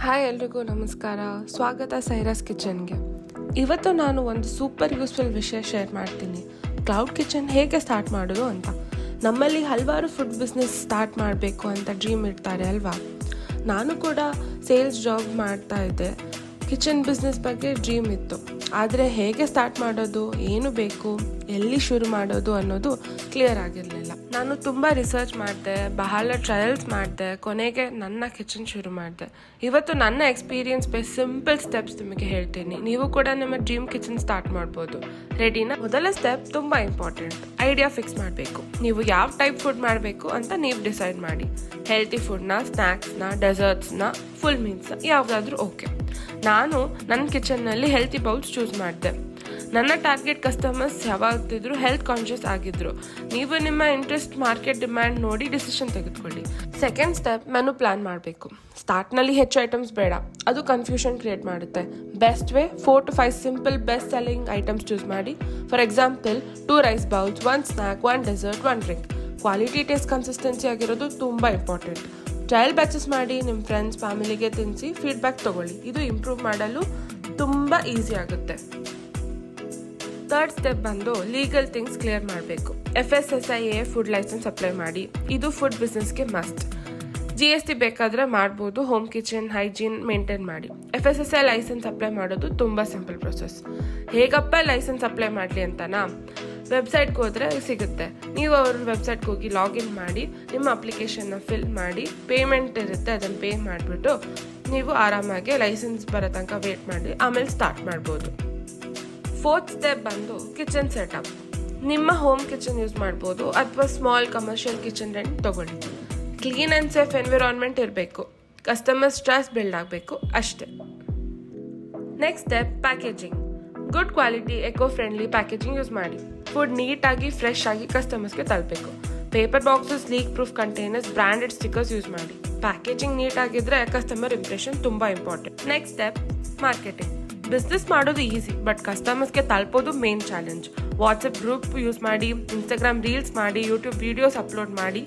Hi ಎಲ್ರಿಗೂ ನಮಸ್ಕಾರ. ಸ್ವಾಗತ ಸೈರಾಸ್ ಕಿಚನ್ಗೆ. ಇವತ್ತು ನಾನು ಒಂದು ಸೂಪರ್ ಯೂಸ್ಫುಲ್ ವಿಷಯ ಶೇರ್ ಮಾಡ್ತೀನಿ. ಕ್ಲೌಡ್ ಕಿಚನ್ ಹೇಗೆ ಸ್ಟಾರ್ಟ್ ಮಾಡೋದು ಅಂತ. ನಮ್ಮಲ್ಲಿ ಹಲವಾರು ಫುಡ್ ಬಿಸ್ನೆಸ್ ಸ್ಟಾರ್ಟ್ ಮಾಡಬೇಕು ಅಂತ ಡ್ರೀಮ್ ಇರ್ತಾರೆ ಅಲ್ವಾ. ನಾನು ಕೂಡ ಸೇಲ್ಸ್ ಜಾಬ್ ಮಾಡ್ತಾ ಇದ್ದೆ. ಕಿಚನ್ ಬಿಸ್ನೆಸ್ ಬಗ್ಗೆ ಡ್ರೀಮ್ ಇತ್ತು. ಆದರೆ ಹೇಗೆ ಸ್ಟಾರ್ಟ್ ಮಾಡೋದು, ಏನು ಬೇಕು, ಎಲ್ಲಿ ಶುರು ಮಾಡೋದು ಅನ್ನೋದು ಕ್ಲಿಯರ್ ಆಗಿರಲಿಲ್ಲ. ನಾನು ತುಂಬ ರಿಸರ್ಚ್ ಮಾಡಿದೆ, ಬಹಳ ಟ್ರಯಲ್ಸ್ ಮಾಡಿದೆ, ಕೊನೆಗೆ ನನ್ನ ಕಿಚನ್ ಶುರು ಮಾಡಿದೆ. ಇವತ್ತು ನನ್ನ ಎಕ್ಸ್ಪೀರಿಯನ್ಸ್ ಬೈ ಸಿಂಪಲ್ ಸ್ಟೆಪ್ಸ್ ನಿಮಗೆ ಹೇಳ್ತೀನಿ. ನೀವು ಕೂಡ ನಿಮ್ಮ ಡ್ರೀಮ್ ಕಿಚನ್ ಸ್ಟಾರ್ಟ್ ಮಾಡ್ಬೋದು. ರೆಡಿನಾ? ಮೊದಲ ಸ್ಟೆಪ್ ತುಂಬ ಇಂಪಾರ್ಟೆಂಟ್. ಐಡಿಯಾ ಫಿಕ್ಸ್ ಮಾಡಬೇಕು. ನೀವು ಯಾವ ಟೈಪ್ ಫುಡ್ ಮಾಡಬೇಕು ಅಂತ ನೀವು ಡಿಸೈಡ್ ಮಾಡಿ. ಹೆಲ್ತಿ ಫುಡ್ನ, ಸ್ನ್ಯಾಕ್ಸ್ನ, ಡೆಸರ್ಟ್ಸ್ನ, ಫುಲ್ ಮೀಲ್ಸ್ ಯಾವುದಾದ್ರೂ ಓಕೆ. ನಾನು ನನ್ನ ಕಿಚನ್ನಲ್ಲಿ ಹೆಲ್ತಿ ಬೌಲ್ಸ್ ಚೂಸ್ ಮಾಡಿದೆ. ನನ್ನ ಟಾರ್ಗೆಟ್ ಕಸ್ಟಮರ್ಸ್ ಯಾವಾಗ್ತಿದ್ರು ಹೆಲ್ತ್ ಕಾನ್ಷಿಯಸ್ ಆಗಿದ್ರು. ನೀವು ನಿಮ್ಮ ಇಂಟ್ರೆಸ್ಟ್, ಮಾರ್ಕೆಟ್ ಡಿಮ್ಯಾಂಡ್ ನೋಡಿ ಡಿಸಿಷನ್ ತೆಗೆದುಕೊಳ್ಳಿ. ಸೆಕೆಂಡ್ ಸ್ಟೆಪ್, ಮೆನು ಪ್ಲಾನ್ ಮಾಡಬೇಕು. ಸ್ಟಾರ್ಟ್ನಲ್ಲಿ ಹೆಚ್ಚು ಐಟಮ್ಸ್ ಬೇಡ, ಅದು ಕನ್ಫ್ಯೂಷನ್ ಕ್ರಿಯೇಟ್ ಮಾಡುತ್ತೆ. Best way 4 to 5 simple best selling items choose ಮಾಡಿ. For example 2 rice bowls, 1 snack, 1 dessert, 1 drink. Quality, taste, consistency ಆಗಿರೋದು ತುಂಬ ಇಂಪಾರ್ಟೆಂಟ್. ಟ್ರಯಲ್ ಬ್ಯಾಚಸ್ ಮಾಡಿ ನಿಮ್ಮ ಫ್ರೆಂಡ್ಸ್, ಫ್ಯಾಮಿಲಿಗೆ ತಿನ್ನಿಸಿ ಫೀಡ್ಬ್ಯಾಕ್ ತಗೊಳ್ಳಿ. ಇದು ಇಂಪ್ರೂವ್ ಮಾಡಲು ತುಂಬ ಈಸಿ ಆಗುತ್ತೆ. ಥರ್ಡ್ ಸ್ಟೆಪ್ ಬಂದು ಲೀಗಲ್ ಥಿಂಗ್ಸ್ ಕ್ಲಿಯರ್ ಮಾಡಬೇಕು. FSSAI ಫುಡ್ ಲೈಸೆನ್ಸ್ ಅಪ್ಲೈ ಮಾಡಿ. ಇದು ಫುಡ್ ಬಿಸ್ನೆಸ್ಗೆ ಮಸ್ಟ್. GST ಬೇಕಾದರೆ ಮಾಡ್ಬೋದು. ಹೋಮ್ ಕಿಚನ್ ಹೈಜೀನ್ ಮೇಂಟೈನ್ ಮಾಡಿ. FSSAI ಲೈಸೆನ್ಸ್ ಅಪ್ಲೈ ಮಾಡೋದು ತುಂಬ ಸಿಂಪಲ್ ಪ್ರೊಸೆಸ್. ಹೇಗಪ್ಪ ಲೈಸೆನ್ಸ್ ಅಪ್ಲೈ ಮಾಡಲಿ ಅಂತನಾ? ವೆಬ್ಸೈಟ್ಗೆ ಹೋದರೆ ಸಿಗುತ್ತೆ. ನೀವು ಅವ್ರ ವೆಬ್ಸೈಟ್ಗೆ ಹೋಗಿ ಲಾಗಿನ್ ಮಾಡಿ, ನಿಮ್ಮ ಅಪ್ಲಿಕೇಶನ್ನ ಫಿಲ್ ಮಾಡಿ, ಪೇಮೆಂಟ್ ಇರುತ್ತೆ, ಅದನ್ನು ಪೇ ಮಾಡಿಬಿಟ್ಟು ನೀವು ಆರಾಮಾಗಿ ಲೈಸೆನ್ಸ್ ಬರೋ ತನಕ ವೇಟ್ ಮಾಡಿ, ಆಮೇಲೆ ಸ್ಟಾರ್ಟ್ ಮಾಡ್ಬೋದು. ಫೋರ್ತ್ ಸ್ಟೆಪ್ ಬಂದು ಕಿಚನ್ ಸೆಟಪ್. ನಿಮ್ಮ ಹೋಮ್ ಕಿಚನ್ ಯೂಸ್ ಮಾಡ್ಬೋದು ಅಥವಾ ಸ್ಮಾಲ್ ಕಮರ್ಷಿಯಲ್ ಕಿಚನ್ ರೆಂಟ್ ತೊಗೊಳ್ಳಿ. ಕ್ಲೀನ್ ಆ್ಯಂಡ್ ಸೇಫ್ ಎನ್ವಿರಾನ್ಮೆಂಟ್ ಇರಬೇಕು. ಕಸ್ಟಮರ್ಸ್ ಟ್ರಸ್ಟ್ ಬಿಲ್ಡ್ ಆಗಬೇಕು, ಅಷ್ಟೇ. Next step, packaging. Good quality, eco friendly packaging use ಮಾಡಿ. ಫುಡ್ ನೀಟಾಗಿ, ಫ್ರೆಶ್ ಆಗಿ ಕಸ್ಟಮರ್ಸ್ಗೆ ತಲುಪಬೇಕು. Paper boxes, leak proof containers, branded stickers use ಮಾಡಿ. ಪ್ಯಾಕೇಜಿಂಗ್ ನೀಟಾಗಿದ್ದರೆ ಕಸ್ಟಮರ್ ಇಂಪ್ರೆಷನ್ ತುಂಬ important. Next step, marketing. Business ಮಾಡೋದು ಈಸಿ, ಬಟ್ ಕಸ್ಟಮರ್ಸ್ಗೆ ತಲುಪೋದು main challenge. WhatsApp group use ಮಾಡಿ, ಇನ್ಸ್ಟಾಗ್ರಾಮ್ ರೀಲ್ಸ್ ಮಾಡಿ, ಯೂಟ್ಯೂಬ್ ವಿಡಿಯೋಸ್ ಅಪ್ಲೋಡ್ ಮಾಡಿ.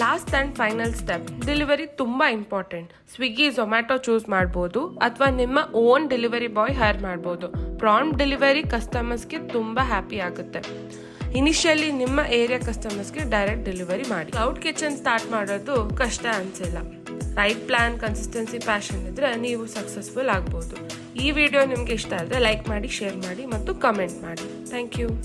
Last and final step, delivery ತುಂಬ important. Swiggy, Zomato choose ಮಾಡ್ಬೋದು ಅಥವಾ ನಿಮ್ಮ ಓನ್ ಡೆಲಿವರಿ ಬಾಯ್ ಹೈರ್ ಮಾಡ್ಬೋದು. ಪ್ರಾಂಪ್ಟ್ ಡೆಲಿವರಿ ಕಸ್ಟಮರ್ಸ್ಗೆ ತುಂಬ ಹ್ಯಾಪಿ ಆಗುತ್ತೆ. ಇನಿಷಿಯಲಿ ನಿಮ್ಮ ಏರಿಯಾ ಕಸ್ಟಮರ್ಸ್ಗೆ ಡೈರೆಕ್ಟ್ ಡೆಲಿವರಿ ಮಾಡಿ. ಕ್ಲೌಡ್ ಕಿಚನ್ ಸ್ಟಾರ್ಟ್ ಮಾಡೋದು ಕಷ್ಟ ಅನಿಸಿಲ್ಲ. ರೈಟ್ ಪ್ಲಾನ್, ಕನ್ಸಿಸ್ಟೆನ್ಸಿ, ಪ್ಯಾಷನ್ ಇದ್ದರೆ ನೀವು ಸಕ್ಸಸ್ಫುಲ್ ಆಗ್ಬೋದು. ಈ ವಿಡಿಯೋ ನಿಮಗೆ ಇಷ್ಟ ಆದರೆ ಲೈಕ್ ಮಾಡಿ, ಶೇರ್ ಮಾಡಿ ಮತ್ತು ಕಮೆಂಟ್ ಮಾಡಿ. Thank you.